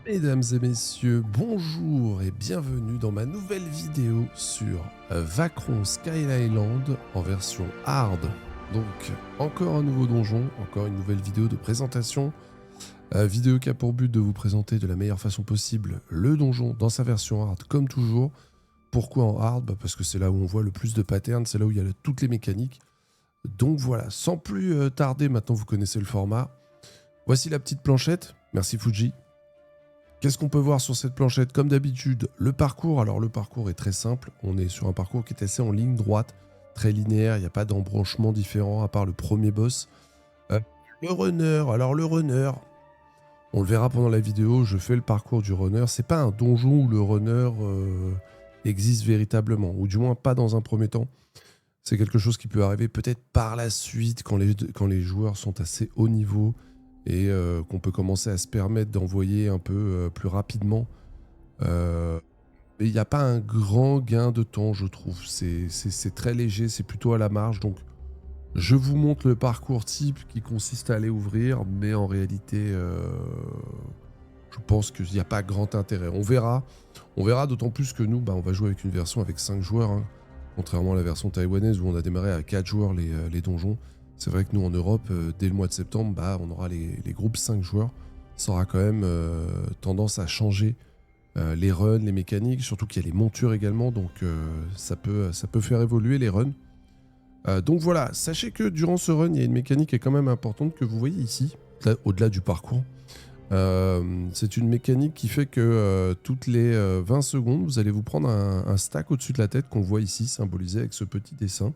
Mesdames et messieurs, bonjour et bienvenue dans ma nouvelle vidéo sur Vakron Sky Island en version hard. Donc, encore un nouveau donjon, encore une nouvelle vidéo de présentation. Vidéo qui a pour but de vous présenter de la meilleure façon possible le donjon dans sa version hard, comme toujours. Pourquoi en hard? Parce que c'est là où on voit le plus de patterns, c'est là où il y a toutes les mécaniques. Donc voilà, sans plus tarder, maintenant vous connaissez le format. Voici la petite planchette, merci Fuji. Qu'est-ce qu'on peut voir sur cette planchette? Comme d'habitude, le parcours. Alors le parcours est très simple, on est sur un parcours qui est assez en ligne droite, très linéaire, il n'y a pas d'embranchement différent à part le premier boss. Le runner, alors le runner, on le verra pendant la vidéo, je fais le parcours du runner. C'est pas un donjon où le runner existe véritablement, ou du moins pas dans un premier temps. C'est quelque chose qui peut arriver peut-être par la suite quand les joueurs sont assez haut niveau et qu'on peut commencer à se permettre d'envoyer un peu plus rapidement. Mais il n'y a pas un grand gain de temps, je trouve. C'est très léger, c'est plutôt à la marge. Donc, je vous montre le parcours type qui consiste à aller ouvrir, mais en réalité, je pense qu'il n'y a pas grand intérêt. On verra d'autant plus que nous, on va jouer avec une version avec 5 joueurs, hein, contrairement à la version taïwanaise où on a démarré à 4 joueurs les donjons. C'est vrai que nous, en Europe, dès le mois de septembre, on aura les groupes 5 joueurs. Ça aura quand même tendance à changer les runs, les mécaniques, surtout qu'il y a les montures également, donc ça peut faire évoluer les runs. Donc voilà, sachez que durant ce run, il y a une mécanique qui est quand même importante que vous voyez ici, au-delà du parcours. C'est une mécanique qui fait que toutes les 20 secondes, vous allez vous prendre un stack au-dessus de la tête qu'on voit ici, symbolisé avec ce petit dessin.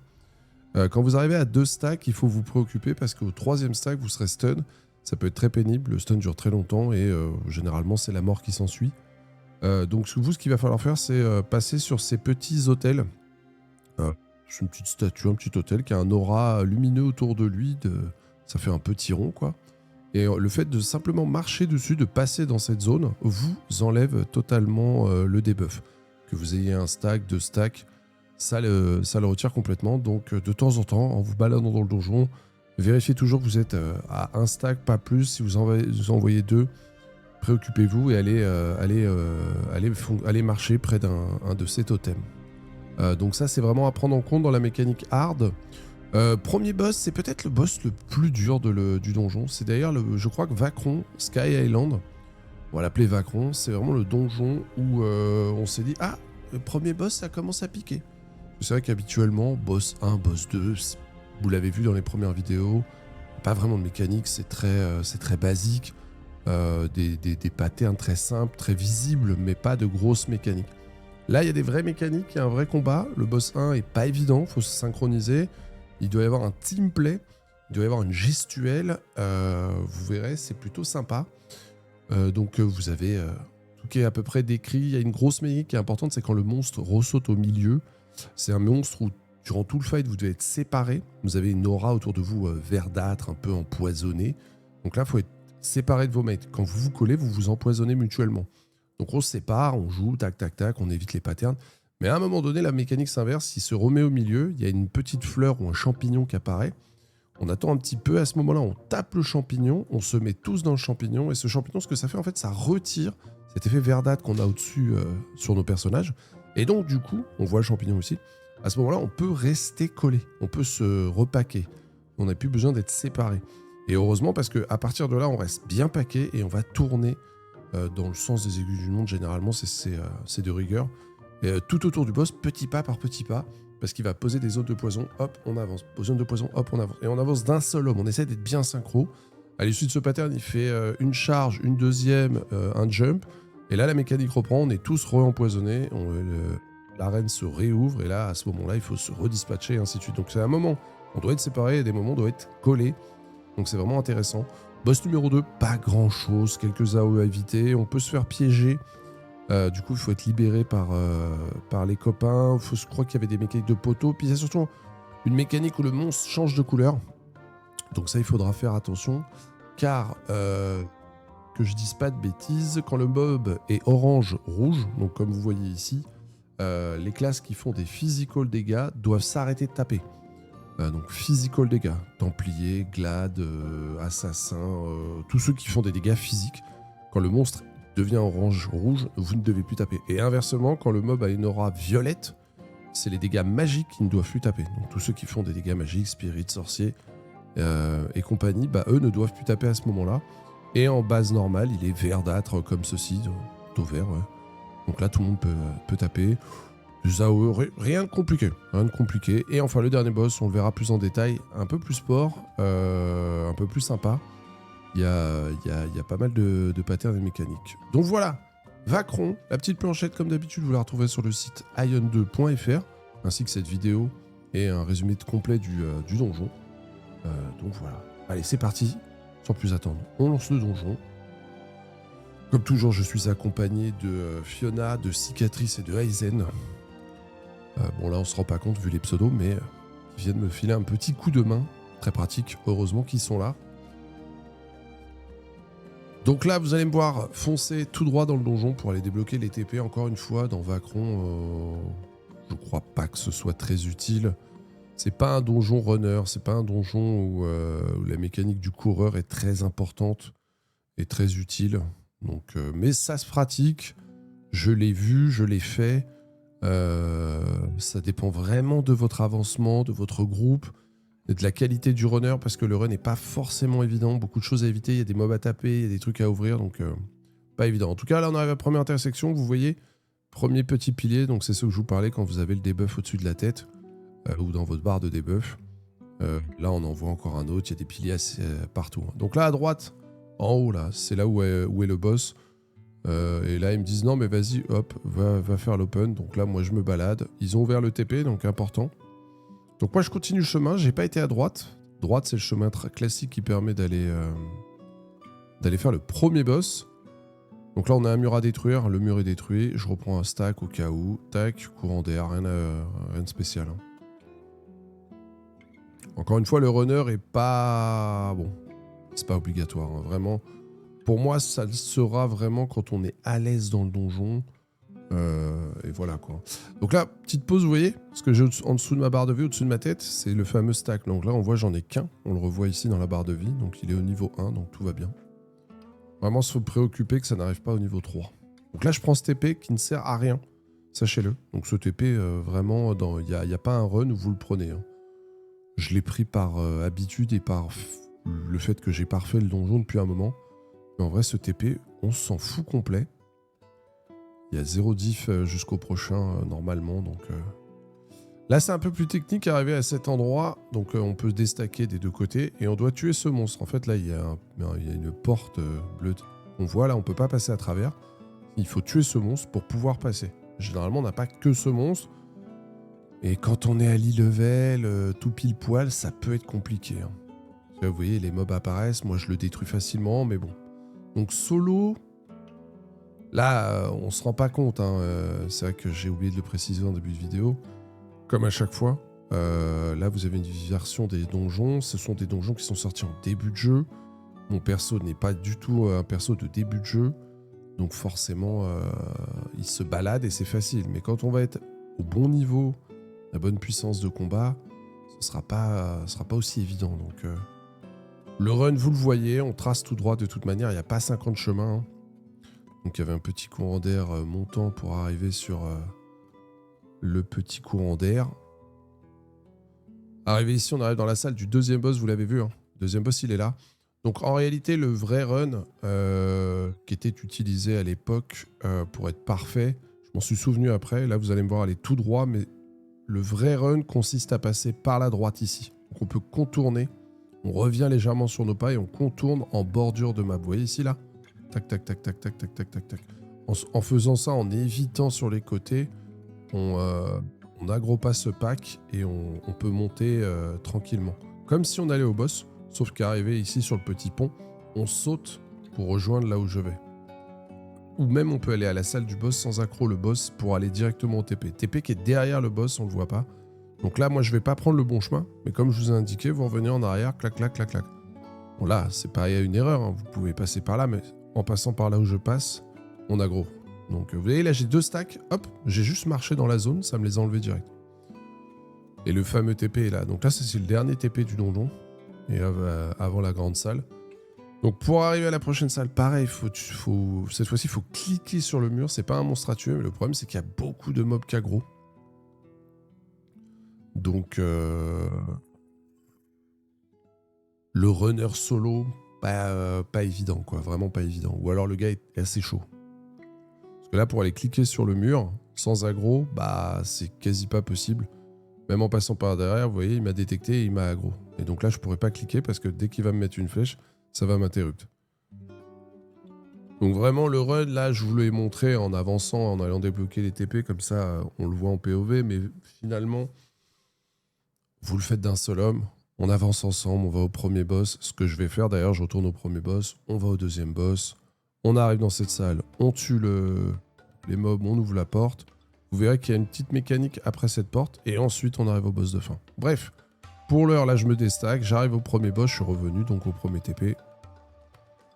Quand vous arrivez à 2 stacks, il faut vous préoccuper parce qu'au 3e stack, vous serez stun. Ça peut être très pénible, le stun dure très longtemps et généralement, c'est la mort qui s'ensuit. Donc ce qu'il va falloir faire, c'est passer sur ces petits hôtels. C'est une petite statue, un petit hôtel qui a un aura lumineux autour de lui. Ça fait un petit rond, quoi. Et le fait de simplement marcher dessus, de passer dans cette zone, vous enlève totalement le debuff. Que vous ayez un stack, 2 stacks, ça le retire complètement. Donc de temps en temps, en vous baladant dans le donjon, vérifiez toujours que vous êtes à 1 stack, pas plus. Si vous envoyez 2, préoccupez-vous et allez marcher près d'un de ces totems. Donc ça, c'est vraiment à prendre en compte dans la mécanique hard. Premier boss, c'est peut-être le boss le plus dur du donjon. C'est d'ailleurs, je crois que Vakron Sky Island, on va l'appeler Vakron, c'est vraiment le donjon où on s'est dit « Ah, le premier boss, ça commence à piquer ». C'est vrai qu'habituellement, boss 1, boss 2, vous l'avez vu dans les premières vidéos, pas vraiment de mécanique, c'est très basique. Des patterns très simples, très visibles, mais pas de grosses mécaniques. Là, il y a des vraies mécaniques, il y a un vrai combat. Le boss 1 est pas évident, il faut se synchroniser. Il doit y avoir un team play, il doit y avoir une gestuelle. Vous verrez, c'est plutôt sympa. Donc vous avez tout qui est à peu près décrit. Il y a une grosse mécanique qui est importante, c'est quand le monstre ressaute au milieu. C'est un monstre où, durant tout le fight, vous devez être séparés. Vous avez une aura autour de vous verdâtre, un peu empoisonnée. Donc là, il faut être séparé de vos mates. Quand vous vous collez, vous vous empoisonnez mutuellement. Donc on se sépare, on joue, tac, tac, tac, on évite les patterns. Mais à un moment donné, la mécanique s'inverse, il se remet au milieu, il y a une petite fleur ou un champignon qui apparaît. On attend un petit peu, à ce moment-là, on tape le champignon, on se met tous dans le champignon, et ce champignon, ce que ça fait, en fait, ça retire cet effet verdâtre qu'on a au-dessus sur nos personnages. Et donc, du coup, on voit le champignon aussi. À ce moment-là, on peut rester collé, on peut se repaquer. On n'a plus besoin d'être séparés. Et heureusement, parce qu'à partir de là, on reste bien paqué et on va tourner dans le sens des aiguilles du monde. Généralement, c'est de rigueur. Et, tout autour du boss, petit pas par petit pas, parce qu'il va poser des zones de poison, hop, on avance. Zone de poison, hop, on avance. Et on avance d'un seul homme, on essaie d'être bien synchro. À l'issue de ce pattern, il fait une charge, une deuxième, un jump. Et là, la mécanique reprend, on est tous re-empoisonnés. L'arène se réouvre, et là, à ce moment-là, il faut se redispatcher, et ainsi de suite. Donc c'est un moment, on doit être séparés, et des moments, on doit être collés. Donc c'est vraiment intéressant. Boss numéro 2, pas grand-chose, quelques AOE à éviter. On peut se faire piéger. Du coup, il faut être libéré par les copains. Je crois qu'il y avait des mécaniques de poteau. Puis il y a surtout une mécanique où le monstre change de couleur. Donc ça, il faudra faire attention. Car, que je dise pas de bêtises, quand le mob est orange-rouge, donc comme vous voyez ici, les classes qui font des physical dégâts doivent s'arrêter de taper. Donc physical dégâts, templier, glade, assassin, tous ceux qui font des dégâts physiques. Quand le monstre devient orange, rouge, vous ne devez plus taper. Et inversement, quand le mob a une aura violette, c'est les dégâts magiques qui ne doivent plus taper. Donc tous ceux qui font des dégâts magiques, spirites, sorciers et compagnie, bah, eux ne doivent plus taper à ce moment-là. Et en base normale, il est verdâtre comme ceci, plutôt vert, ouais. Donc là, tout le monde peut taper. Zao, rien de compliqué, rien de compliqué. Et enfin, le dernier boss, on le verra plus en détail, un peu plus sport, un peu plus sympa. Il y a pas mal de patterns et mécaniques. Donc voilà, Vacron, la petite planchette comme d'habitude, vous la retrouvez sur le site ion2.fr, ainsi que cette vidéo et un résumé complet du donjon. Donc voilà, allez c'est parti, sans plus attendre, on lance le donjon. Comme toujours, je suis accompagné de Fiona, de Cicatrice et de Aizen. Bon là on se rend pas compte vu les pseudos, mais ils viennent me filer un petit coup de main, très pratique, heureusement qu'ils sont là. Donc là, vous allez me voir foncer tout droit dans le donjon pour aller débloquer les TP. Encore une fois, dans Vacron, je crois pas que ce soit très utile. C'est pas un donjon runner, c'est pas un donjon où la mécanique du coureur est très importante et très utile. Donc, mais ça se pratique, je l'ai vu, je l'ai fait. Ça dépend vraiment de votre avancement, de votre groupe, et de la qualité du runner, parce que le run n'est pas forcément évident, beaucoup de choses à éviter, il y a des mobs à taper, il y a des trucs à ouvrir, donc pas évident. En tout cas, là on arrive à la première intersection, vous voyez, premier petit pilier, donc c'est ce que je vous parlais quand vous avez le debuff au-dessus de la tête, ou dans votre barre de debuff. Là on en voit encore un autre, il y a des piliers partout. Donc là à droite, en haut là, c'est là où est le boss. Et là ils me disent non mais vas-y, hop, va faire l'open. Donc là moi je me balade, ils ont ouvert le TP, donc important. Donc moi je continue le chemin, j'ai pas été à droite. Droite c'est le chemin classique qui permet d'aller faire le premier boss. Donc là on a un mur à détruire, le mur est détruit, je reprends un stack au cas où, tac, courant d'air, rien de spécial. Hein. Encore une fois le runner est pas... Bon, c'est pas obligatoire, hein. Vraiment. Pour moi ça le sera vraiment quand on est à l'aise dans le donjon. Et voilà quoi. Donc là, petite pause, vous voyez, ce que j'ai en dessous de ma barre de vie, au-dessus de ma tête, c'est le fameux stack. Donc là, on voit, j'en ai qu'un. On le revoit ici dans la barre de vie. Donc il est au niveau 1, donc tout va bien. Vraiment, il faut se préoccuper que ça n'arrive pas au niveau 3. Donc là, je prends ce TP qui ne sert à rien. Sachez-le. Donc ce TP, vraiment, il n'y a pas un run où vous le prenez. Hein. Je l'ai pris par habitude et par le fait que j'ai pas refait le donjon depuis un moment. Mais en vrai, ce TP, on s'en fout complet. Il y a 0 diff jusqu'au prochain, normalement. Donc, là, c'est un peu plus technique arriver à cet endroit. Donc, on peut déstacker des deux côtés. Et on doit tuer ce monstre. En fait, là, il y a une porte bleue. On voit, là, on ne peut pas passer à travers. Il faut tuer ce monstre pour pouvoir passer. Généralement, on n'a pas que ce monstre. Et quand on est à l'e-level, tout pile poil, ça peut être compliqué. Hein. Là, vous voyez, les mobs apparaissent. Moi, je le détruis facilement, mais bon. Donc, solo... Là, on se rend pas compte, hein. C'est vrai que j'ai oublié de le préciser en début de vidéo. Comme à chaque fois, là vous avez une version des donjons. Ce sont des donjons qui sont sortis en début de jeu. Mon perso n'est pas du tout un perso de début de jeu. Donc forcément, il se balade et c'est facile. Mais quand on va être au bon niveau, la bonne puissance de combat, ce sera pas aussi évident. Donc, le run, vous le voyez, on trace tout droit de toute manière. Il n'y a pas 50 chemins. Hein. Donc il y avait un petit courant d'air montant pour arriver sur le petit courant d'air. Arrivé ici, on arrive dans la salle du deuxième boss, vous l'avez vu. Hein. Deuxième boss, il est là. Donc en réalité, le vrai run qui était utilisé à l'époque pour être parfait, je m'en suis souvenu après. Là, vous allez me voir aller tout droit, mais le vrai run consiste à passer par la droite ici. Donc on peut contourner. On revient légèrement sur nos pas et on contourne en bordure de map. Vous voyez ici, là ? Tac, tac, tac, tac, tac, tac, tac, tac, tac. En faisant ça, en évitant sur les côtés, on aggro pas ce pack et on peut monter tranquillement. Comme si on allait au boss, sauf qu'arrivé ici sur le petit pont, on saute pour rejoindre là où je vais. Ou même on peut aller à la salle du boss sans accro le boss pour aller directement au TP. TP qui est derrière le boss, on le voit pas. Donc là, moi je vais pas prendre le bon chemin, mais comme je vous ai indiqué, vous revenez en arrière, clac, clac, clac, clac. Bon là, c'est pas une erreur, hein. Vous pouvez passer par là, mais en passant par là où je passe, on aggro. Donc vous voyez là j'ai 2 stacks, hop, j'ai juste marché dans la zone, ça me les a enlevés direct. Et le fameux TP est là. Donc là c'est le dernier TP du donjon, et avant la grande salle. Donc pour arriver à la prochaine salle, pareil, cette fois-ci, il faut cliquer sur le mur. C'est pas un monstre à tuer, mais le problème, c'est qu'il y a beaucoup de mobs qu'aggro. Donc, le runner solo, pas évident, quoi. Vraiment pas évident. Ou alors le gars est assez chaud. Parce que là, pour aller cliquer sur le mur, sans aggro, c'est quasi pas possible. Même en passant par derrière, vous voyez, il m'a détecté et il m'a aggro. Et donc là, je pourrais pas cliquer parce que dès qu'il va me mettre une flèche, ça va m'interrupt. Donc vraiment, le run, là, je vous l'ai montré en avançant, en allant débloquer les TP, comme ça, on le voit en POV, mais finalement, vous le faites d'un seul homme, on avance ensemble, on va au premier boss. Ce que je vais faire, d'ailleurs, je retourne au premier boss, on va au deuxième boss, on arrive dans cette salle, on tue les mobs, on ouvre la porte. Vous verrez qu'il y a une petite mécanique après cette porte, et ensuite, on arrive au boss de fin. Bref, pour l'heure, là, je me déstack, j'arrive au premier boss, je suis revenu, donc au premier TP.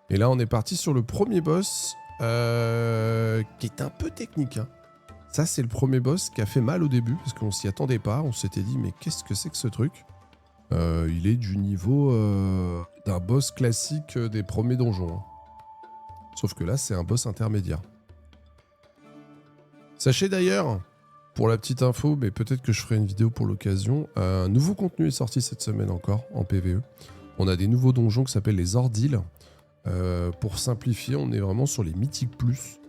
Et là, on est parti sur le premier boss, qui est un peu technique. Hein. Ça, c'est le premier boss qui a fait mal au début, parce qu'on s'y attendait pas. On s'était dit, mais qu'est-ce que c'est que ce truc ? Il est du niveau d'un boss classique des premiers donjons. Hein. Sauf que là, c'est un boss intermédiaire. Sachez d'ailleurs, pour la petite info, mais peut-être que je ferai une vidéo pour l'occasion, un nouveau contenu est sorti cette semaine encore, en PvE. On a des nouveaux donjons qui s'appellent les Ordiles. Pour simplifier, on est vraiment sur les mythiques plus.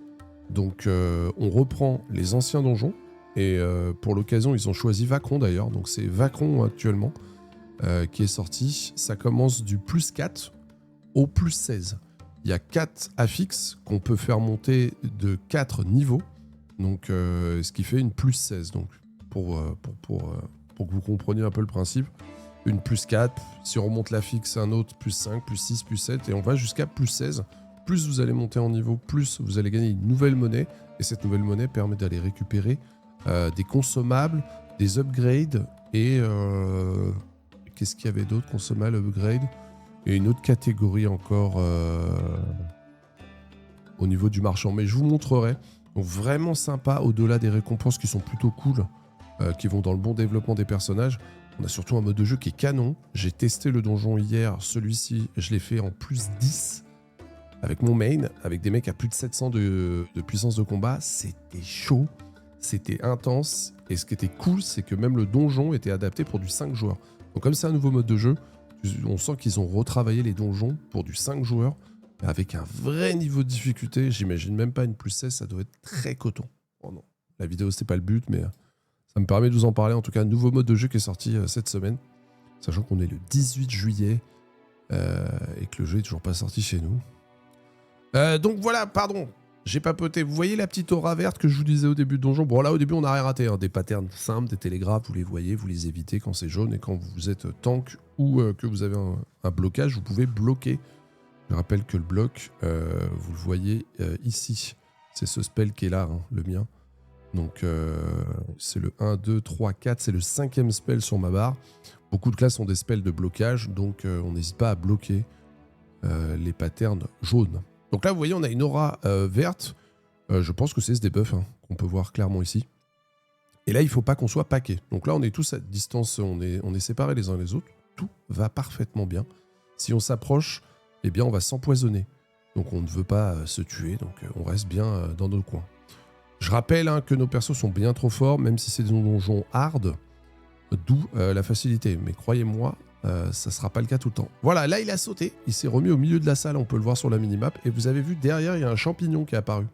Donc on reprend les anciens donjons. Et pour l'occasion, ils ont choisi Vacron d'ailleurs. Donc c'est Vacron actuellement qui est sorti. Ça commence du plus 4 au plus 16. Il y a 4 affixes qu'on peut faire monter de 4 niveaux. Donc ce qui fait une plus 16. Donc pour que vous compreniez un peu le principe. Une plus 4, si on remonte la fixe, un autre plus 5, plus 6, plus 7, et on va jusqu'à plus 16. Plus vous allez monter en niveau, plus vous allez gagner une nouvelle monnaie, et cette nouvelle monnaie permet d'aller récupérer des consommables, des upgrades, et qu'est-ce qu'il y avait d'autre? Consommables, upgrades, et une autre catégorie encore au niveau du marchand, mais je vous montrerai. Donc vraiment sympa, au-delà des récompenses qui sont plutôt cool, qui vont dans le bon développement des personnages. On a surtout un mode de jeu qui est canon. J'ai testé le donjon hier, celui-ci, je l'ai fait en plus 10 avec mon main, avec des mecs à plus de 700 de puissance de combat. C'était chaud, c'était intense, et ce qui était cool, c'est que même le donjon était adapté pour du 5 joueurs. Donc comme c'est un nouveau mode de jeu, on sent qu'ils ont retravaillé les donjons pour du 5 joueurs, avec un vrai niveau de difficulté. J'imagine même pas une plus 16, ça doit être très coton. Oh non, la vidéo c'est pas le but, mais... ça me permet de vous en parler, en tout cas, un nouveau mode de jeu qui est sorti cette semaine, sachant qu'on est le 18 juillet et que le jeu est toujours pas sorti chez nous. Donc voilà, pardon, j'ai papoté. Vous voyez la petite aura verte que je vous disais au début de donjon? Bon là, au début, on n'a rien raté, hein. Des patterns simples, des télégraphes, vous les voyez, vous les évitez quand c'est jaune, et quand vous êtes tank ou que vous avez un blocage, vous pouvez bloquer. Je rappelle que le bloc, vous le voyez ici. C'est ce spell qui est là, hein, le mien. Donc c'est le 1, 2, 3, 4, c'est le 5e spell sur ma barre. Beaucoup de classes ont des spells de blocage, donc on n'hésite pas à bloquer les patterns jaunes. Donc là, vous voyez, on a une aura verte. Je pense que c'est ce debuff hein, qu'on peut voir clairement ici. Et là, il ne faut pas qu'on soit paqué. Donc là, on est tous à distance, on est séparés les uns les autres. Tout va parfaitement bien. Si on s'approche, eh bien, on va s'empoisonner. Donc on ne veut pas se tuer, donc on reste bien dans nos coins. Je rappelle hein, que nos persos sont bien trop forts, même si c'est des donjons hard, d'où la facilité. Mais croyez-moi, ça ne sera pas le cas tout le temps. Voilà, là il a sauté, il s'est remis au milieu de la salle, on peut le voir sur la minimap, et vous avez vu derrière, il y a un champignon qui est apparu.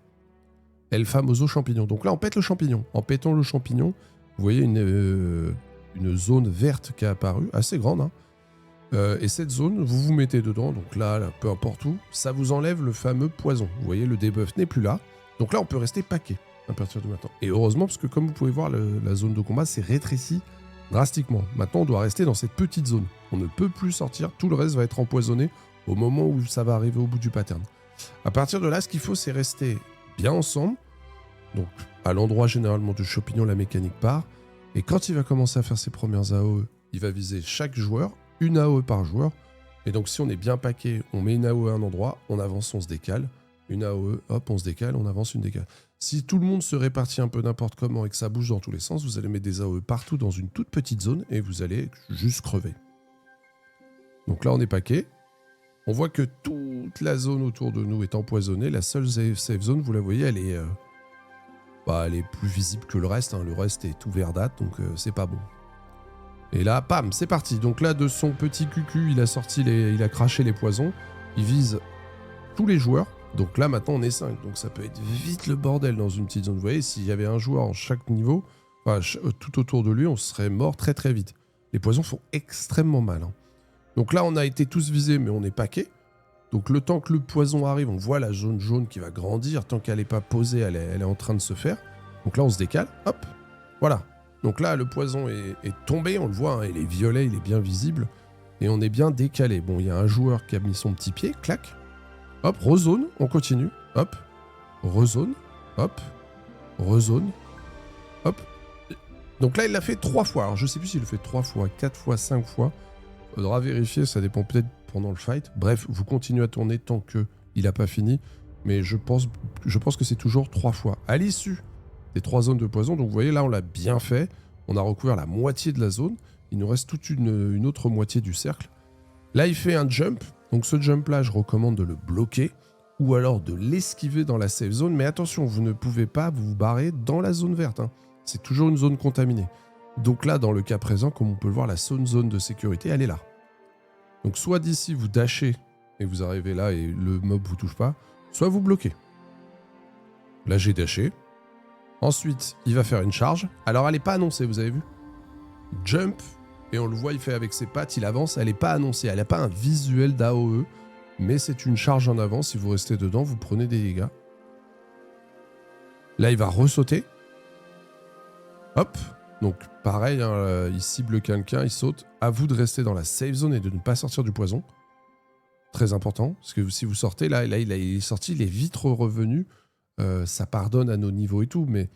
El famoso champignon. Donc là, on pète le champignon. En pétant le champignon, vous voyez une zone verte qui est apparue, assez grande. Hein. Et cette zone, vous vous mettez dedans, donc là, peu importe où, ça vous enlève le fameux poison. Vous voyez, le debuff n'est plus là. Donc là, on peut rester paqué à partir de maintenant. Et heureusement, parce que comme vous pouvez voir, la zone de combat s'est rétrécie drastiquement. Maintenant, on doit rester dans cette petite zone. On ne peut plus sortir, tout le reste va être empoisonné au moment où ça va arriver au bout du pattern. À partir de là, ce qu'il faut, c'est rester bien ensemble. Donc, à l'endroit généralement du champignon, la mécanique part. Et quand il va commencer à faire ses premières AOE, il va viser chaque joueur, une AOE par joueur. Et donc, si on est bien paqué, on met une AOE à un endroit, on avance, on se décale. Une AOE, hop, on se décale, on avance, une décale. Si tout le monde se répartit un peu n'importe comment et que ça bouge dans tous les sens, vous allez mettre des AOE partout dans une toute petite zone et vous allez juste crever. Donc là, on est paqué. On voit que toute la zone autour de nous est empoisonnée. La seule safe zone, vous la voyez, elle est plus visible que le reste. Le reste est tout verdâtre, donc c'est pas bon. Et là, pam, c'est parti. Donc là, de son petit cucu, il a craché les poisons. Il vise tous les joueurs. Donc là, maintenant, on est 5. Donc ça peut être vite le bordel dans une petite zone. Vous voyez, s'il y avait un joueur en chaque niveau, tout autour de lui, on serait mort très très vite. Les poisons font extrêmement mal. Donc là, on a été tous visés, mais on est paquet. Donc le temps que le poison arrive, on voit la zone jaune qui va grandir. Tant qu'elle n'est pas posée, elle est en train de se faire. Donc là, on se décale. Hop, voilà. Donc là, le poison est tombé, on le voit, il est violet, il est bien visible. Et on est bien décalé. Bon, il y a un joueur qui a mis son petit pied, clac. Hop, rezone, on continue. Hop, rezone, hop, rezone, hop. Donc là, il l'a fait 3 fois. Alors, je sais plus s'il le fait 3 fois, 4 fois, 5 fois. Faudra vérifier, ça dépend peut-être pendant le fight. Bref, vous continuez à tourner tant qu'il n'a pas fini. Mais je pense que c'est toujours 3 fois. À l'issue des 3 zones de poison, donc vous voyez, là, on l'a bien fait. On a recouvert la moitié de la zone. Il nous reste toute une autre moitié du cercle. Là, il fait un jump. Donc ce jump-là, je recommande de le bloquer ou alors de l'esquiver dans la safe zone. Mais attention, vous ne pouvez pas vous barrer dans la zone verte. C'est toujours une zone contaminée. Donc là, dans le cas présent, comme on peut le voir, la zone de sécurité, elle est là. Donc soit d'ici, vous dashez et vous arrivez là et le mob vous touche pas, soit vous bloquez. Là, j'ai dashé. Ensuite, il va faire une charge. Alors, elle n'est pas annoncée, vous avez vu? Jump. Et on le voit, il fait avec ses pattes, il avance, elle n'est pas annoncée, elle n'a pas un visuel d'AOE, mais c'est une charge en avant, si vous restez dedans, vous prenez des dégâts. Là, il va ressauter. Hop, donc pareil, il cible quelqu'un, il saute. À vous de rester dans la safe zone et de ne pas sortir du poison. Très important, parce que si vous sortez, là il est sorti, il est vite revenu. Ça pardonne à nos niveaux et tout, mais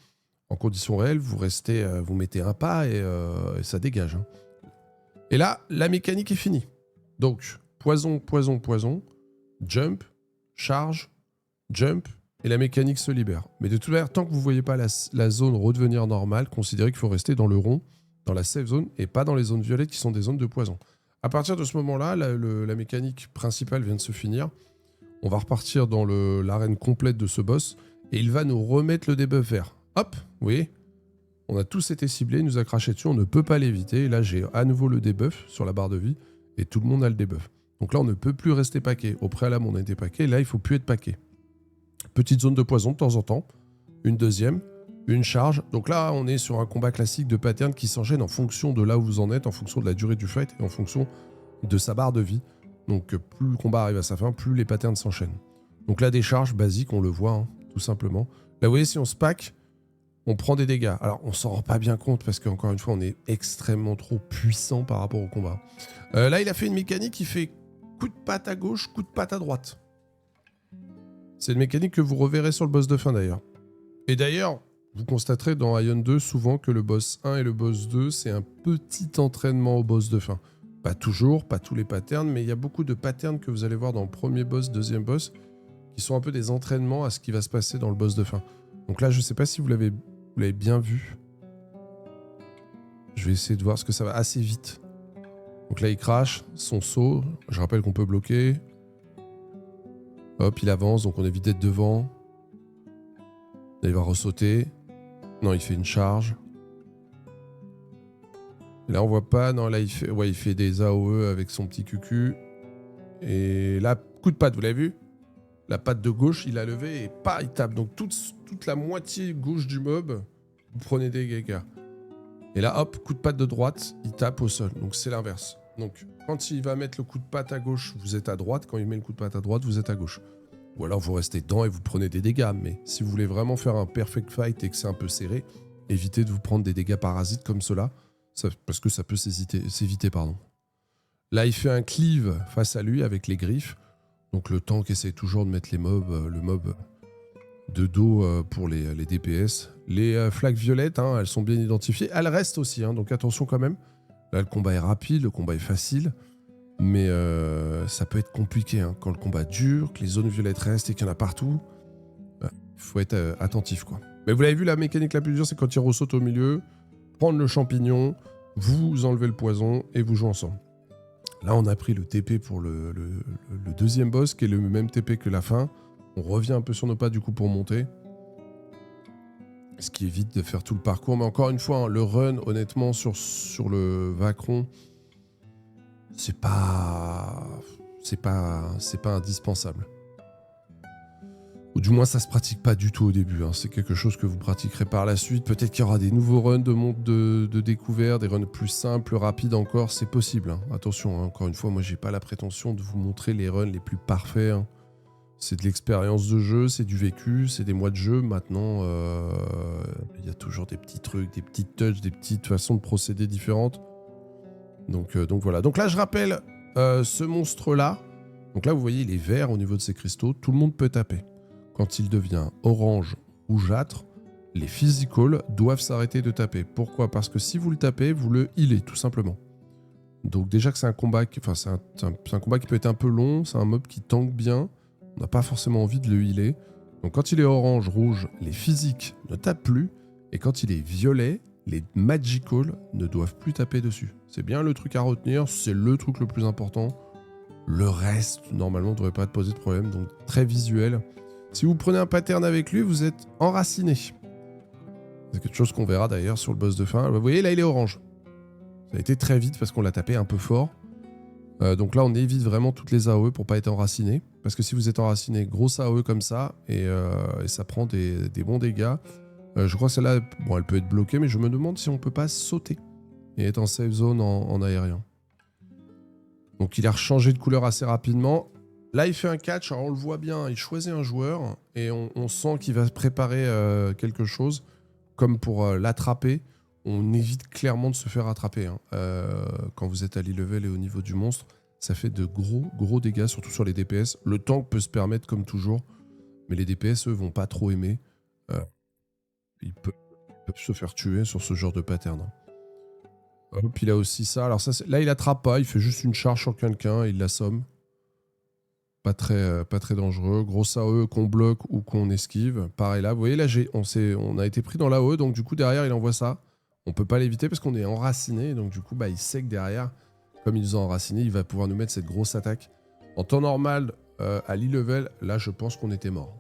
en conditions réelles, vous restez, vous mettez un pas et ça dégage. Et là, la mécanique est finie. Donc, poison, poison, poison, jump, charge, jump, et la mécanique se libère. Mais de toute manière, tant que vous ne voyez pas la zone redevenir normale, considérez qu'il faut rester dans le rond, dans la safe zone, et pas dans les zones violettes qui sont des zones de poison. À partir de ce moment-là, la mécanique principale vient de se finir. On va repartir dans l'arène complète de ce boss, et il va nous remettre le debuff vert. Hop, vous voyez ? On a tous été ciblés, il nous a craché dessus, on ne peut pas l'éviter. Et là, j'ai à nouveau le debuff sur la barre de vie, et tout le monde a le debuff. Donc là, on ne peut plus rester paqué. Au préalable, on a été paqué, là, il ne faut plus être paqué. Petite zone de poison de temps en temps, une deuxième, une charge. Donc là, on est sur un combat classique de pattern qui s'enchaîne en fonction de là où vous en êtes, en fonction de la durée du fight, et en fonction de sa barre de vie. Donc plus le combat arrive à sa fin, plus les patterns s'enchaînent. Donc la décharge basique, on le voit, tout simplement. Là, vous voyez, si on se pack, on prend des dégâts. Alors, on s'en rend pas bien compte parce qu'encore une fois, on est extrêmement trop puissant par rapport au combat. Là, il a fait une mécanique qui fait coup de patte à gauche, coup de patte à droite. C'est une mécanique que vous reverrez sur le boss de fin d'ailleurs. Et d'ailleurs, vous constaterez dans Ion 2 souvent que le boss 1 et le boss 2, c'est un petit entraînement au boss de fin. Pas toujours, pas tous les patterns, mais il y a beaucoup de patterns que vous allez voir dans le premier boss, deuxième boss, qui sont un peu des entraînements à ce qui va se passer dans le boss de fin. Donc là, je sais pas si vous l'avez bien vu. Je vais essayer de voir ce que ça va assez vite. Donc là, il crache, son saut. Je rappelle qu'on peut bloquer. Hop, il avance, donc on évite d'être devant. Là, il va ressauter. Non, il fait une charge. Et là, on voit pas. Non, là, il fait des AOE avec son petit cucu. Et là, coup de patte, vous l'avez vu? La patte de gauche, il a levé et pas, il tape. Donc toute la moitié gauche du mob, vous prenez des dégâts. Et là, hop, coup de patte de droite, il tape au sol. Donc c'est l'inverse. Donc quand il va mettre le coup de patte à gauche, vous êtes à droite. Quand il met le coup de patte à droite, vous êtes à gauche. Ou alors vous restez dedans et vous prenez des dégâts. Mais si vous voulez vraiment faire un perfect fight et que c'est un peu serré, évitez de vous prendre des dégâts parasites comme cela, parce que ça peut s'éviter. Là, il fait un cleave face à lui avec les griffes. Donc le tank essaie toujours de mettre le mob de dos pour les DPS. Les flaques violettes, elles sont bien identifiées. Elles restent aussi, donc attention quand même. Là, le combat est rapide, le combat est facile. Mais ça peut être compliqué quand le combat dure, que les zones violettes restent et qu'il y en a partout. Il faut être attentif, quoi. Mais vous l'avez vu, la mécanique la plus dure, c'est quand il ressaute au milieu, prendre le champignon, vous enlevez le poison et vous jouez ensemble. Là, on a pris le TP pour le deuxième boss, qui est le même TP que la fin. On revient un peu sur nos pas, du coup, pour monter. Ce qui évite de faire tout le parcours. Mais encore une fois, hein, le run, honnêtement, sur le Vacron, c'est pas indispensable. Ou du moins, ça se pratique pas du tout au début. Hein. C'est quelque chose que vous pratiquerez par la suite. Peut-être qu'il y aura des nouveaux runs de découverte, des runs plus simples, plus rapides encore. C'est possible. Hein. Attention, hein, encore une fois, moi, j'ai pas la prétention de vous montrer les runs les plus parfaits. Hein. C'est de l'expérience de jeu, c'est du vécu, c'est des mois de jeu. Maintenant, il y a toujours des petits trucs, des petites touches, des petites façons de procéder différentes. Donc voilà. Donc là, je rappelle ce monstre-là. Donc là, vous voyez, il est vert au niveau de ses cristaux. Tout le monde peut taper. Quand il devient orange, rougeâtre, les physicals doivent s'arrêter de taper. Pourquoi ? Parce que si vous le tapez, vous le healez, tout simplement. Donc déjà que c'est un combat qui peut être un peu long, c'est un mob qui tank bien. On n'a pas forcément envie de le healer. Donc quand il est orange, rouge, les physiques ne tapent plus. Et quand il est violet, les magical ne doivent plus taper dessus. C'est bien le truc à retenir, c'est le truc le plus important. Le reste, normalement, ne devrait pas te poser de problème. Donc très visuel. Si vous prenez un pattern avec lui, vous êtes enraciné. C'est quelque chose qu'on verra d'ailleurs sur le boss de fin. Vous voyez, là, il est orange. Ça a été très vite parce qu'on l'a tapé un peu fort. Donc là, on évite vraiment toutes les AOE pour pas être enraciné. Parce que si vous êtes enraciné, grosse AOE comme ça, et ça prend des bons dégâts. Je crois que celle-là, bon, elle peut être bloquée, mais je me demande si on peut pas sauter et être en safe zone en aérien. Donc il a rechangé de couleur assez rapidement. Là, il fait un catch, alors on le voit bien, il choisit un joueur, et on sent qu'il va préparer quelque chose, comme pour l'attraper. On évite clairement de se faire attraper. Hein. Quand vous êtes à l'e-level et au niveau du monstre, ça fait de gros dégâts, surtout sur les DPS. Le tank peut se permettre comme toujours, mais les DPS, eux, vont pas trop aimer. Ils peuvent se faire tuer sur ce genre de pattern. Hop, il a aussi ça. Alors ça, là, il attrape pas, il fait juste une charge sur quelqu'un, il l'assomme. Pas très dangereux. Grosse AOE qu'on bloque ou qu'on esquive. Pareil là, vous voyez, là, on a été pris dans l'AOE, donc du coup, derrière, il envoie ça. On peut pas l'éviter parce qu'on est enraciné, donc du coup, bah, il sait que derrière, comme il nous a enraciné, il va pouvoir nous mettre cette grosse attaque. En temps normal, à l'e-level, là, je pense qu'on était mort.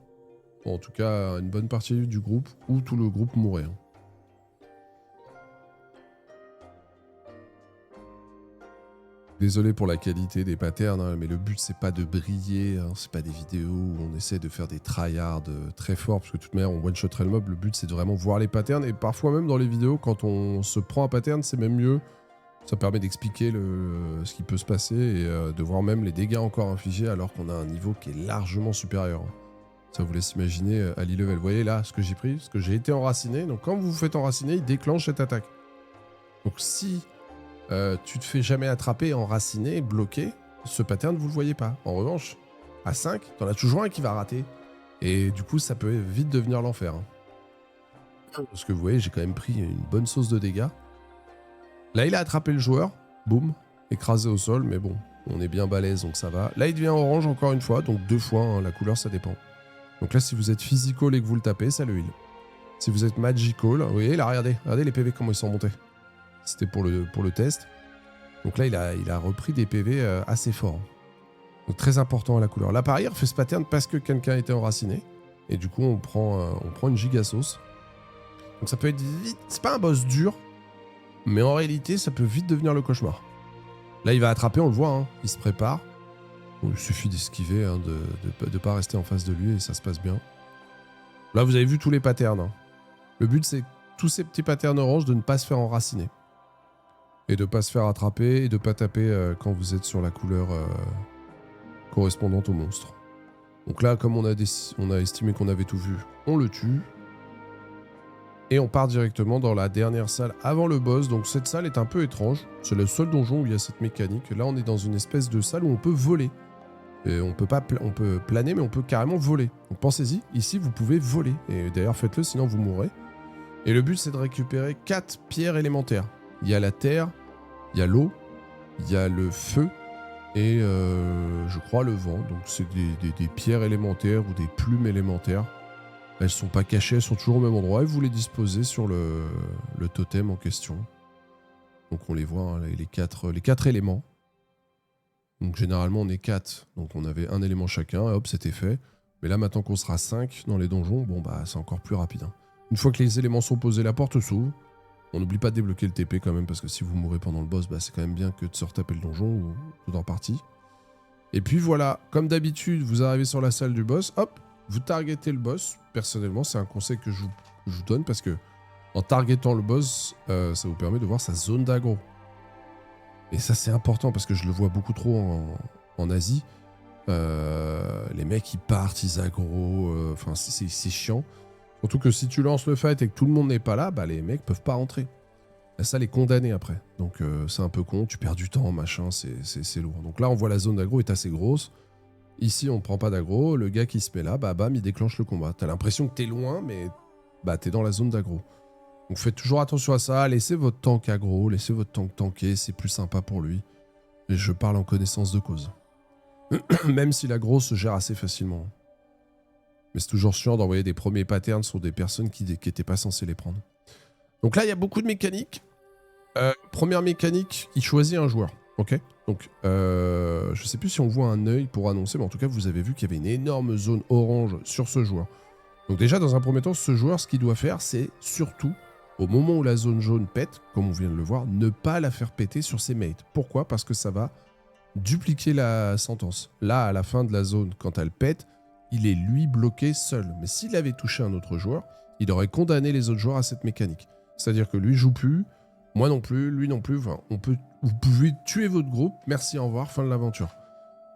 Bon, en tout cas, une bonne partie du groupe, ou tout le groupe mourrait. Hein. Désolé pour la qualité des patterns, hein, mais le but c'est pas de briller, hein, c'est pas des vidéos où on essaie de faire des tryhards très forts, parce que de toute manière on one-shot le mob, le but c'est de vraiment voir les patterns, et parfois même dans les vidéos, quand on se prend un pattern, c'est même mieux, ça permet d'expliquer ce qui peut se passer, et de voir même les dégâts encore infligés, alors qu'on a un niveau qui est largement supérieur. Ça vous laisse imaginer à l'e-level. Vous voyez là ce que j'ai pris, ce que j'ai été enraciné, donc quand vous vous faites enraciner, il déclenche cette attaque. Donc si... tu te fais jamais attraper, enraciné, bloqué, ce pattern vous le voyez pas. En revanche, à 5, t'en as toujours un qui va rater. Et du coup, ça peut vite devenir l'enfer. Hein. Parce que vous voyez, j'ai quand même pris une bonne sauce de dégâts. Là, il a attrapé le joueur, boum, écrasé au sol, mais bon, on est bien balèze, donc ça va. Là, il devient orange encore une fois, donc 2 fois, hein, la couleur, ça dépend. Donc là, si vous êtes physical et que vous le tapez, ça le heal. Si vous êtes magical, vous voyez, là, regardez les PV, comment ils sont montés. C'était pour le test. Donc là, il a repris des PV assez forts. Donc très important à la couleur. Là, pareil, il refait ce pattern parce que quelqu'un était enraciné. Et du coup, on prend une giga sauce. Donc ça peut être vite... C'est pas un boss dur, mais en réalité, ça peut vite devenir le cauchemar. Là, il va attraper, on le voit, hein, il se prépare. Bon, il suffit d'esquiver, hein, de pas rester en face de lui et ça se passe bien. Là, vous avez vu tous les patterns. Hein. Le but, c'est tous ces petits patterns orange de ne pas se faire enraciner. Et de ne pas se faire attraper et de ne pas taper quand vous êtes sur la couleur correspondante au monstre. Donc là, comme on a estimé qu'on avait tout vu, on le tue. Et on part directement dans la dernière salle avant le boss. Donc cette salle est un peu étrange. C'est le seul donjon où il y a cette mécanique. Là, on est dans une espèce de salle où on peut voler. Et on peut planer, mais on peut carrément voler. Donc pensez-y, ici, vous pouvez voler. Et d'ailleurs, faites-le, sinon vous mourrez. Et le but, c'est de récupérer 4 pierres élémentaires. Il y a la terre, il y a l'eau, il y a le feu et je crois le vent. Donc c'est des pierres élémentaires ou des plumes élémentaires. Elles sont pas cachées, elles sont toujours au même endroit et vous les disposez sur le totem en question. Donc on les voit, hein, les quatre éléments. Donc généralement on est 4, donc on avait un élément chacun, et hop c'était fait. Mais là maintenant qu'on sera 5 dans les donjons, bon bah c'est encore plus rapide. Hein. Une fois que les éléments sont posés, la porte s'ouvre. On n'oublie pas de débloquer le TP quand même, parce que si vous mourrez pendant le boss, bah c'est quand même bien que de se retaper le donjon ou tout en partie. Et puis voilà, comme d'habitude, vous arrivez sur la salle du boss, hop, vous targetez le boss. Personnellement, c'est un conseil que je vous donne, parce que en targetant le boss, ça vous permet de voir sa zone d'aggro. Et ça c'est important, parce que je le vois beaucoup trop en Asie. Les mecs ils partent, ils aggro, enfin c'est chiant. Surtout que si tu lances le fight et que tout le monde n'est pas là, bah les mecs peuvent pas rentrer. Et ça les condamner après. Donc c'est un peu con, tu perds du temps, machin, c'est lourd. Donc là on voit la zone d'aggro est assez grosse. Ici on prend pas d'aggro, le gars qui se met là, bah bam, il déclenche le combat. T'as l'impression que t'es loin, mais bah t'es dans la zone d'aggro. Donc faites toujours attention à ça, laissez votre tank aggro, laissez votre tank tanker, c'est plus sympa pour lui. Et je parle en connaissance de cause. Même si l'aggro se gère assez facilement. Mais c'est toujours chiant d'envoyer des premiers patterns sur des personnes qui n'étaient pas censées les prendre. Donc là, il y a beaucoup de mécaniques. Première mécanique, il choisit un joueur. Ok. Donc, je sais plus si on voit un œil pour annoncer, mais en tout cas, vous avez vu qu'il y avait une énorme zone orange sur ce joueur. Donc déjà, dans un premier temps, ce joueur, ce qu'il doit faire, c'est surtout, au moment où la zone jaune pète, comme on vient de le voir, ne pas la faire péter sur ses mates. Pourquoi ? Parce que ça va dupliquer la sentence. Là, à la fin de la zone, quand elle pète, il est lui bloqué seul. Mais s'il avait touché un autre joueur, il aurait condamné les autres joueurs à cette mécanique. C'est-à-dire que lui joue plus, moi non plus, lui non plus. Enfin, vous pouvez tuer votre groupe, merci, au revoir, fin de l'aventure.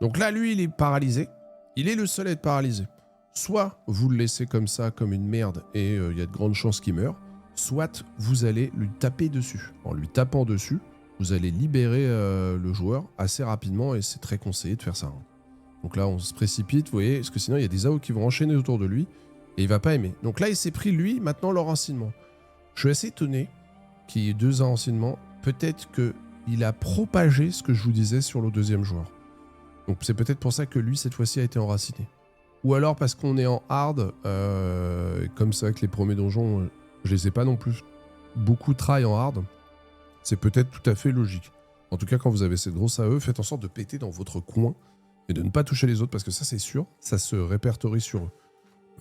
Donc là, lui, il est paralysé. Il est le seul à être paralysé. Soit vous le laissez comme ça, comme une merde, et il y a de grandes chances qu'il meure, soit vous allez lui taper dessus. En lui tapant dessus, vous allez libérer le joueur assez rapidement, et c'est très conseillé de faire ça. Hein. Donc là, on se précipite, vous voyez, parce que sinon, il y a des AO qui vont enchaîner autour de lui, et il va pas aimer. Donc là, il s'est pris, lui, maintenant, leur enracinement. Je suis assez étonné qu'il y ait 2 enracinements. Peut-être qu'il a propagé ce que je vous disais sur le deuxième joueur. Donc c'est peut-être pour ça que lui, cette fois-ci, a été enraciné. Ou alors parce qu'on est en hard, comme c'est vrai que les premiers donjons, je les ai pas non plus beaucoup try en hard, c'est peut-être tout à fait logique. En tout cas, quand vous avez cette grosse AE, faites en sorte de péter dans votre coin et de ne pas toucher les autres, parce que ça, c'est sûr, ça se répertorie sur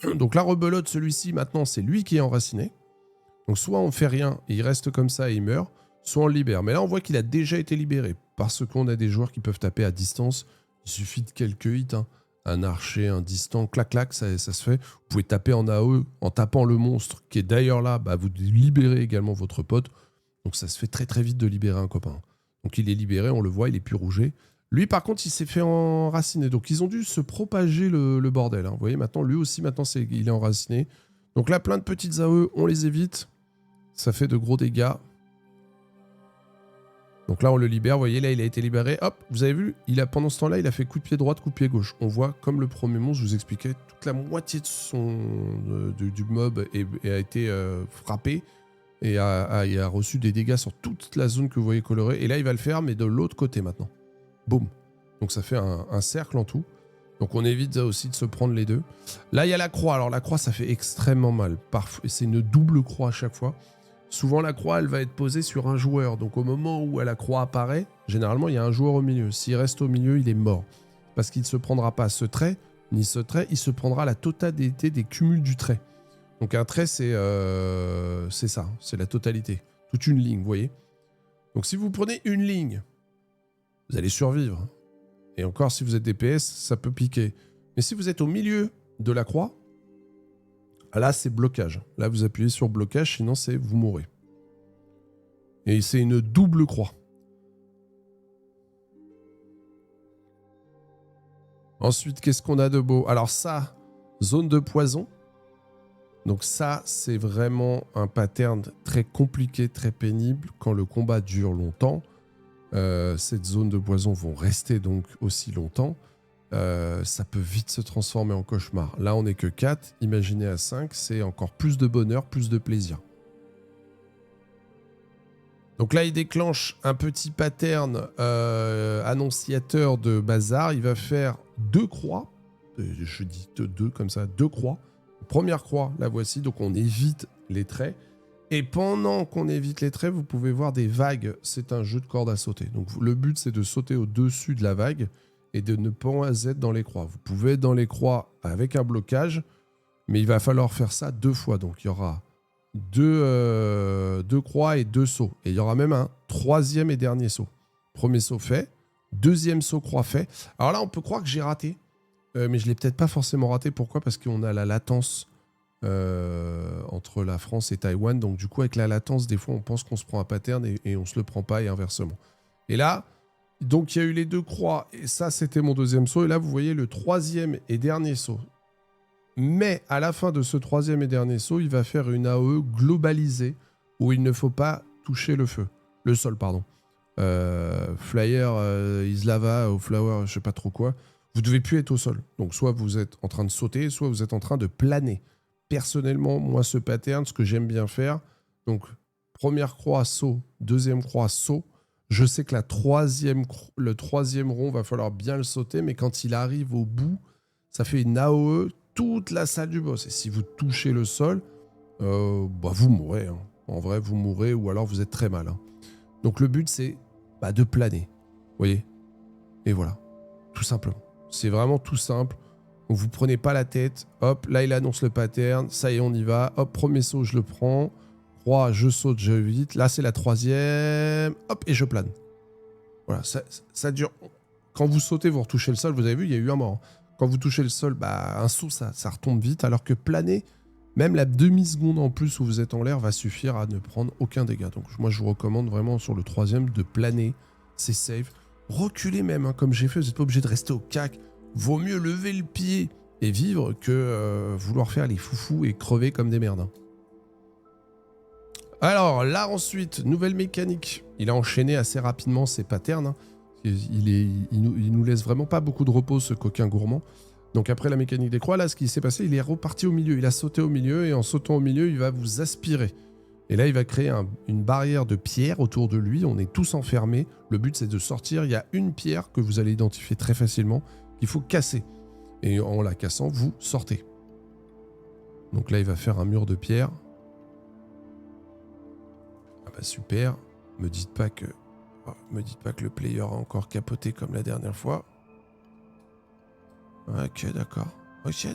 eux. Donc la rebelote, celui-ci, maintenant, c'est lui qui est enraciné. Donc soit on fait rien et il reste comme ça et il meurt, soit on le libère. Mais là, on voit qu'il a déjà été libéré, parce qu'on a des joueurs qui peuvent taper à distance. Il suffit de quelques hits, hein. Un archer, un distant, clac clac, ça se fait. Vous pouvez taper en AE en tapant le monstre qui est d'ailleurs là, bah, vous libérez également votre pote. Donc ça se fait très très vite de libérer un copain. Donc il est libéré, on le voit, il est plus rouget. Lui par contre il s'est fait enraciner, donc ils ont dû se propager le bordel. Hein. Vous voyez maintenant, lui aussi maintenant il est enraciné. Donc là plein de petites AE, on les évite. Ça fait de gros dégâts. Donc là, on le libère. Vous voyez, là, il a été libéré. Hop, vous avez vu, pendant ce temps-là, il a fait coup de pied droite, coup de pied gauche. On voit, comme le premier monstre, je vous expliquais, toute la moitié du mob a été frappé et a reçu des dégâts sur toute la zone que vous voyez colorée. Et là, il va le faire, mais de l'autre côté maintenant. Boum. Donc ça fait un cercle en tout. Donc on évite aussi de se prendre les deux. Là, il y a la croix. Alors la croix, ça fait extrêmement mal. C'est une double croix à chaque fois. Souvent, la croix, elle va être posée sur un joueur. Donc, au moment où la croix apparaît, généralement, il y a un joueur au milieu. S'il reste au milieu, il est mort. Parce qu'il ne se prendra pas ce trait, ni ce trait, il se prendra la totalité des cumuls du trait. Donc, un trait, c'est ça. C'est la totalité. Toute une ligne, vous voyez. Donc, si vous prenez une ligne, vous allez survivre. Et encore, si vous êtes DPS, ça peut piquer. Mais si vous êtes au milieu de la croix, là, c'est blocage. Là, vous appuyez sur blocage, sinon, c'est vous mourrez. Et c'est une double croix. Ensuite, qu'est-ce qu'on a de beau? Alors ça, zone de poison. Donc ça, c'est vraiment un pattern très compliqué, très pénible. Quand le combat dure longtemps, cette zone de poison vont rester donc aussi longtemps. Ça peut vite se transformer en cauchemar. Là, on n'est que 4. Imaginez à 5, c'est encore plus de bonheur, plus de plaisir. Donc là, il déclenche un petit pattern annonciateur de bazar. Il va faire 2 croix. Je dis 2 comme ça, 2 croix. Première croix, la voici. Donc on évite les traits. Et pendant qu'on évite les traits, vous pouvez voir des vagues. C'est un jeu de corde à sauter. Donc le but, c'est de sauter au-dessus de la vague et de ne pas être dans les croix. Vous pouvez être dans les croix avec un blocage, mais il va falloir faire ça 2 fois. Donc il y aura deux croix et 2 sauts. Et il y aura même un 3e et dernier saut. Premier saut fait, 2e saut croix fait. Alors là, on peut croire que j'ai raté, mais je ne l'ai peut-être pas forcément raté. Pourquoi ? Parce qu'on a la latence entre la France et Taïwan. Donc du coup, avec la latence, des fois, on pense qu'on se prend un pattern et on se le prend pas et inversement. Et là, donc il y a eu les 2 croix et ça, c'était mon 2e saut. Et là, vous voyez le 3e et dernier saut. Mais à la fin de ce 3e et dernier saut, il va faire une AOE globalisée où il ne faut pas toucher le sol, pardon. Flyer, Islava ou Flower, je sais pas trop quoi. Vous devez plus être au sol. Donc soit vous êtes en train de sauter, soit vous êtes en train de planer. Personnellement, moi, ce pattern, ce que j'aime bien faire, donc première croix, saut, 2e croix, saut. Je sais que le 3e rond, va falloir bien le sauter, mais quand il arrive au bout, ça fait une AOE toute la salle du boss. Et si vous touchez le sol, vous mourrez. Hein. En vrai, vous mourrez ou alors vous êtes très mal. Hein. Donc le but, c'est de planer. Vous voyez ? Et voilà. Tout simplement. C'est vraiment tout simple. Donc vous prenez pas la tête. Hop, là, il annonce le pattern. Ça y est, on y va. Hop, premier saut, je le prends. Croix, je saute, je vite. Là, c'est la 3e. Hop, et je plane. Voilà, ça dure. Quand vous sautez, vous retouchez le sol. Vous avez vu, il y a eu un mort. Quand vous touchez le sol, un saut, ça retombe vite. Alors que planer, même la demi-seconde en plus où vous êtes en l'air va suffire à ne prendre aucun dégât. Donc moi, je vous recommande vraiment sur le 3e de planer. C'est safe. Reculez même, hein, comme j'ai fait. Vous n'êtes pas obligé de rester au cac. Vaut mieux lever le pied et vivre que vouloir faire les foufous et crever comme des merdes. Alors là, ensuite, nouvelle mécanique. Il a enchaîné assez rapidement ses patterns. Hein. Il nous laisse vraiment pas beaucoup de repos, ce coquin gourmand. Donc après la mécanique des croix, là, ce qui s'est passé, il est reparti au milieu. Il a sauté au milieu et en sautant au milieu, il va vous aspirer. Et là, il va créer une barrière de pierre autour de lui. On est tous enfermés. Le but, c'est de sortir. Il y a une pierre que vous allez identifier très facilement qu'il faut casser. Et en la cassant, vous sortez. Donc là, il va faire un mur de pierre. Ah super. Me dites pas que le player a encore capoté comme la dernière fois. Ok, d'accord. Ok,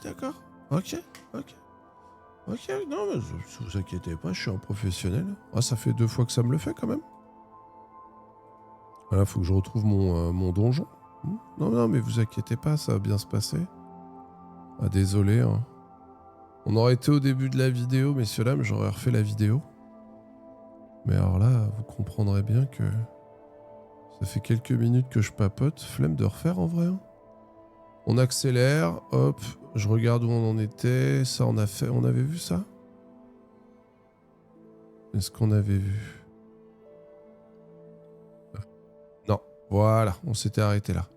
non, mais vous inquiétez pas, je suis un professionnel. Ah, ça fait 2 fois que ça me le fait quand même. Voilà, faut que je retrouve mon donjon. Non, mais vous inquiétez pas, ça va bien se passer. Ah, désolé. Hein. On aurait été au début de la vidéo, messieurs, dames, j'aurais refait la vidéo. Mais alors là, vous comprendrez bien que ça fait quelques minutes que je papote. Flemme de refaire en vrai. Hein. On accélère, hop, je regarde où on en était. Ça, on avait vu ça ? Est-ce qu'on avait vu ? Non, voilà, on s'était arrêté là.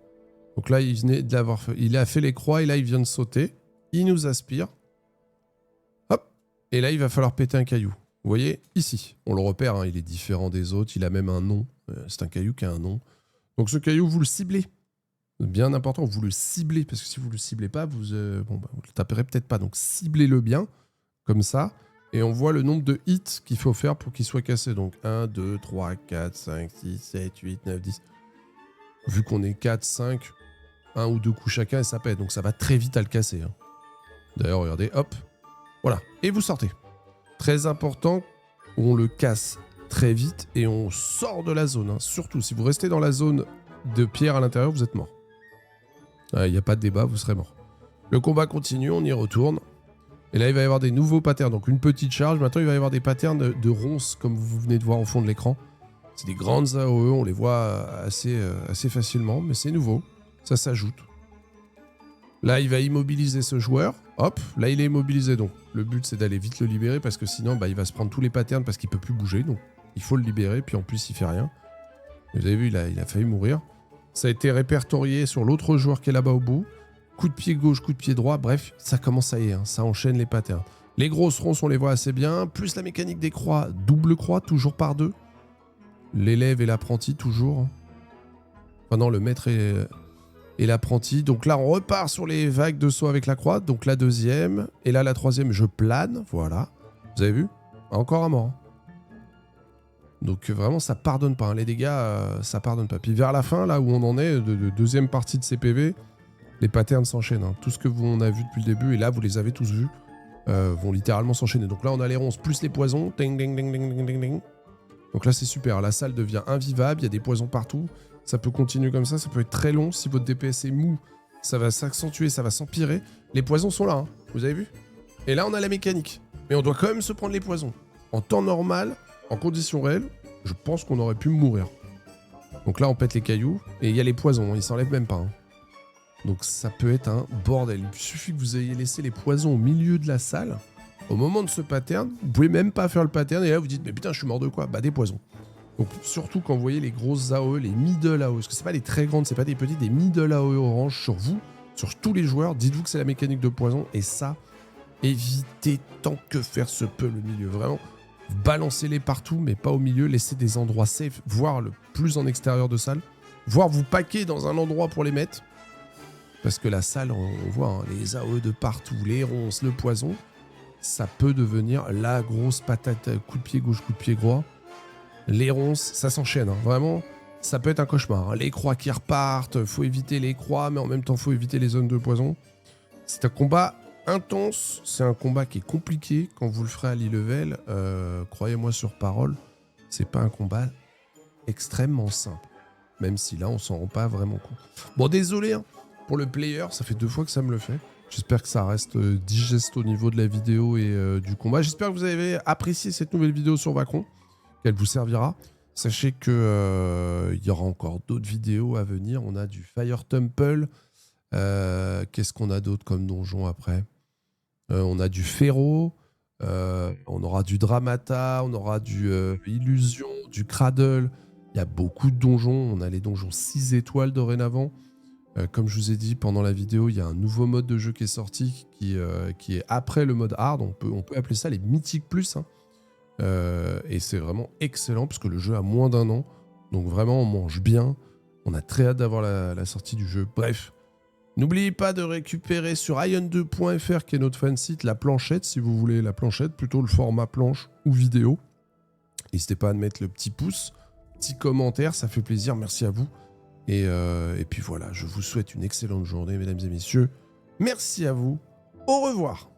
Donc là, il venait de l'avoir fait. Il a fait les croix et là, il vient de sauter. Il nous aspire. Hop, et là, il va falloir péter un caillou. Vous voyez, ici, on le repère, hein, il est différent des autres, il a même un nom. C'est un caillou qui a un nom. Donc ce caillou, vous le ciblez. Bien important, vous le ciblez, parce que si vous ne le ciblez pas, vous le taperez peut-être pas. Donc ciblez-le bien, comme ça, et on voit le nombre de hits qu'il faut faire pour qu'il soit cassé. Donc 1, 2, 3, 4, 5, 6, 7, 8, 9, 10. Vu qu'on est 4, 5, 1 ou 2 coups chacun, et ça pète. Donc ça va très vite à le casser. Hein. D'ailleurs, regardez, hop, voilà, et vous sortez. Très important, on le casse très vite et on sort de la zone. Hein. Surtout, si vous restez dans la zone de pierre à l'intérieur, vous êtes mort. Il n'y a pas de débat, vous serez mort. Le combat continue, on y retourne. Et là, il va y avoir des nouveaux patterns. Donc une petite charge. Maintenant, il va y avoir des patterns de ronces, comme vous venez de voir au fond de l'écran. C'est des grandes AOE, on les voit assez facilement, mais c'est nouveau. Ça s'ajoute. Là, il va immobiliser ce joueur. Hop, là, il est immobilisé. Donc, le but, c'est d'aller vite le libérer parce que sinon, il va se prendre tous les patterns parce qu'il ne peut plus bouger. Donc, il faut le libérer. Puis en plus, il ne fait rien. Vous avez vu, il a failli mourir. Ça a été répertorié sur l'autre joueur qui est là-bas au bout. Coup de pied gauche, coup de pied droit. Bref, ça commence à y être. Hein, ça enchaîne les patterns. Les grosses ronces, on les voit assez bien. Plus la mécanique des croix. Double croix, toujours par 2. L'élève et l'apprenti, toujours. Enfin non, le maître et l'apprenti. Donc là, on repart sur les vagues de saut avec la croix. Donc la 2e. Et là, la 3e, je plane. Voilà. Vous avez vu ? Encore un mort. Donc vraiment, ça pardonne pas. Hein. Les dégâts, ça pardonne pas. Puis vers la fin, là où on en est, de deuxième partie de CPV, les patterns s'enchaînent. Hein. Tout ce que on a vu depuis le début, et là, vous les avez tous vus, vont littéralement s'enchaîner. Donc là, on a les ronces plus les poisons. Ding, ding, ding, ding, ding, ding, ding. Donc là, c'est super. La salle devient invivable. Il y a des poisons partout. Ça peut continuer comme ça. Ça peut être très long. Si votre DPS est mou, ça va s'accentuer, ça va s'empirer. Les poisons sont là. Hein. Vous avez vu? Et là, on a la mécanique. Mais on doit quand même se prendre les poisons. En temps normal, en conditions réelles, je pense qu'on aurait pu mourir. Donc là, on pète les cailloux. Et il y a les poisons. Hein. Ils s'enlèvent même pas. Hein. Donc ça peut être un bordel. Il suffit que vous ayez laissé les poisons au milieu de la salle. Au moment de ce pattern, vous pouvez même pas faire le pattern. Et là, vous dites, mais putain, je suis mort de quoi? Bah, des poisons. Donc surtout quand vous voyez les grosses AOE, les middle AOE, parce que c'est pas les très grandes, c'est pas des petites, des middle AOE orange sur vous, sur tous les joueurs, dites-vous que c'est la mécanique de poison. Et ça, évitez tant que faire se peut le milieu. Vraiment, balancez-les partout, mais pas au milieu. Laissez des endroits safe, voire le plus en extérieur de salle. Voire vous paquez dans un endroit pour les mettre. Parce que la salle, on voit hein, les AOE de partout, les ronces, le poison. Ça peut devenir la grosse patate, coup de pied gauche, coup de pied droit. Les ronces, ça s'enchaîne. Hein. Vraiment, ça peut être un cauchemar. Hein. Les croix qui repartent, faut éviter les croix, mais en même temps, faut éviter les zones de poison. C'est un combat intense, c'est un combat qui est compliqué. Quand vous le ferez à l'e-level, croyez-moi sur parole, c'est pas un combat extrêmement simple. Même si là, on s'en rend pas vraiment compte. Bon, désolé hein, pour le player, ça fait 2 fois que ça me le fait. J'espère que ça reste digeste au niveau de la vidéo et du combat. J'espère que vous avez apprécié cette nouvelle vidéo sur Vacron, qu'elle vous servira. Sachez que y aura encore d'autres vidéos à venir. On a du Fire Temple. Qu'est-ce qu'on a d'autre comme donjon après? On a du Ferro. On aura du Dramata. On aura du Illusion, du Cradle. Il y a beaucoup de donjons. On a les donjons 6 étoiles dorénavant. Comme je vous ai dit pendant la vidéo, il y a un nouveau mode de jeu qui est sorti qui est après le mode hard. On peut appeler ça les Mythiques Plus. Hein. Et c'est vraiment excellent puisque le jeu a moins d'1 an. Donc vraiment, on mange bien. On a très hâte d'avoir la sortie du jeu. Bref, n'oubliez pas de récupérer sur ion2.fr qui est notre fan site la planchette si vous voulez la planchette, plutôt le format planche ou vidéo. N'hésitez pas à mettre le petit pouce, petit commentaire, ça fait plaisir. Merci à vous. Et puis voilà, je vous souhaite une excellente journée, mesdames et messieurs. Merci à vous. Au revoir.